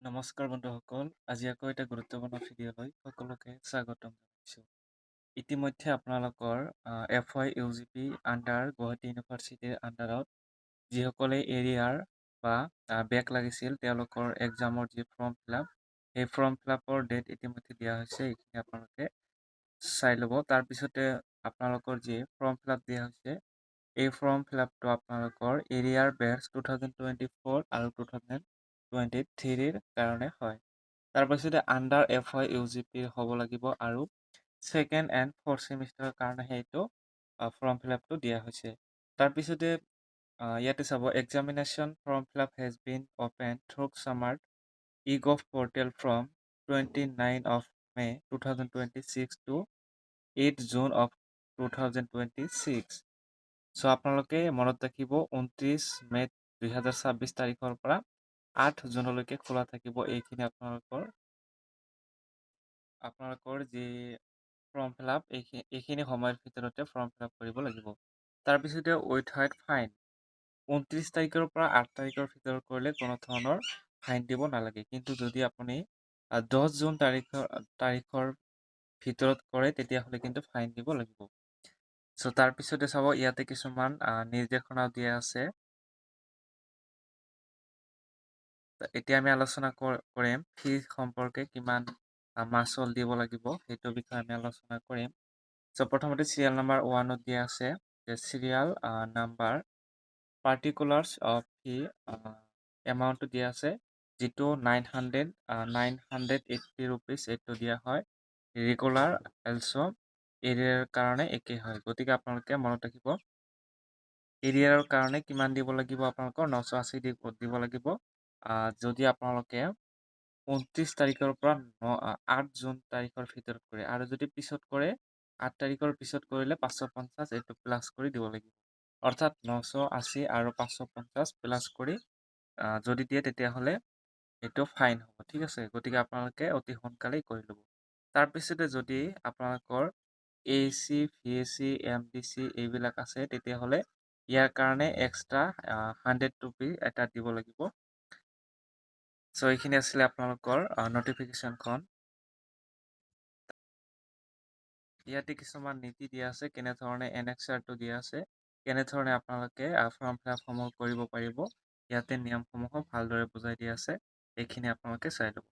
নমস্কাৰ বন্ধুসকল, আজি আকৌ এটা গুৰুত্বপূৰ্ণ ভিডিঅ'লৈ সকলোকে স্বাগতম জনাইছোঁ। ইতিমধ্যে আপোনালোকৰ FY UGP আণ্ডাৰ গুৱাহাটী ইউনিভাৰ্চিটিৰ আণ্ডাৰত যিসকলে এৰিয়াৰ বা বেক লাগিছিল তেওঁলোকৰ এক্সামৰ যি ফৰ্ম ফিলাপ, সেই ফৰ্ম ফিলাপৰ ডেট ইতিমধ্যে দিয়া হৈছে। এইখিনি আপোনালোকে চাই ল'ব। তাৰপিছতে আপোনালোকৰ যি ফৰ্ম ফিলাপ দিয়া হৈছে, এই ফৰ্ম ফিলাপটো আপোনালোকৰ এৰিয়াৰ বেটছ 2024 আৰু 2023ৰ কাৰণে হয়। তাৰপিছতে আণ্ডাৰ FY UGP হ'ব লাগিব আৰু ছেকেণ্ড এণ্ড ফ'ৰ্থ ছেমিষ্টাৰৰ কাৰণে সেইটো ফৰ্ম ফিলাপটো দিয়া হৈছে। তাৰপিছতে ইয়াতে চাব, examination form fill up has been open through summer eGov portal from 29 of May 2026 to 8 June of 2026. চ' আপোনালোকে মনত ৰাখিব, 29 মে 2026 তাৰিখৰ পৰা 8 জুনলৈকে খোলা থাকিব। এইখিনি আপোনালোকৰ যি ফৰ্ম ফিলাপ, এইখিনি সময়ৰ ভিতৰতে ফৰ্ম ফিলাপ কৰিব লাগিব। তাৰপিছতে উইথাউট ফাইন, 29 তাৰিখৰ পৰা 8 তাৰিখৰ ভিতৰত কৰিলে কোনো ধৰণৰ ফাইন দিব নালাগে। কিন্তু যদি আপুনি 10 জুন তাৰিখৰ ভিতৰত কৰে তেতিয়াহ'লে কিন্তু ফাইন দিব লাগিব। চ' তাৰপিছতে চাব, ইয়াতে কিছুমান নিৰ্দেশনা দিয়া আছে। এতিয়া আমি আলোচনা কৰিম ফি সম্পৰ্কে, কিমান মাচুল দিব লাগিব সেইটো বিষয়ে আমি আলোচনা কৰিম। চ' প্ৰথমতে চিৰিয়েল নাম্বাৰ 1ত দিয়া আছে যে চিৰিয়েল নাম্বাৰ পাৰ্টিকুলাৰ্ছ অফ ফি এমাউণ্টটো দিয়া আছে, যিটো 980 ৰুপিজ এইটো দিয়া হয়। ৰেগুলাৰ এলছ' এৰিয়াৰ কাৰণে একেই হয়। গতিকে আপোনালোকে মনত ৰাখিব, এৰিয়াৰৰ কাৰণে কিমান দিব লাগিব, আপোনালোকৰ 980 দিব লাগিব। যদি আপোনালোকে 29 তাৰিখৰ পৰা 8 জুন তাৰিখৰ ভিতৰত কৰে, আৰু যদি পিছত কৰে 8 তাৰিখৰ পিছত কৰিলে 550 এইটো প্লাছ কৰি দিব লাগিব। অৰ্থাৎ 980 আৰু 550 প্লাছ কৰি যদি দিয়ে তেতিয়াহ'লে এইটো ফাইন হ'ব। ঠিক আছে, গতিকে আপোনালোকে অতি সোনকালেই কৰি ল'ব। তাৰপিছতে যদি আপোনালোকৰ AC, VAC, MDC এইবিলাক আছে, তেতিয়াহ'লে ইয়াৰ কাৰণে এক্সট্ৰা 100 ৰুপি এটা দিব লাগিব। চ' এইখিনি আছিলে আপোনালোকৰ নটিফিকেশ্যনখন। ইয়াতে কিছুমান নীতি দিয়া আছে, কেনেধৰণে NXRটো দিয়া আছে, কেনেধৰণে আপোনালোকে ফৰ্ম ফিলাপসমূহ কৰিব পাৰিব। ইয়াতে নিয়মসমূহো ভালদৰে বুজাই দিয়া আছে। এইখিনি আপোনালোকে চাই ল'ব।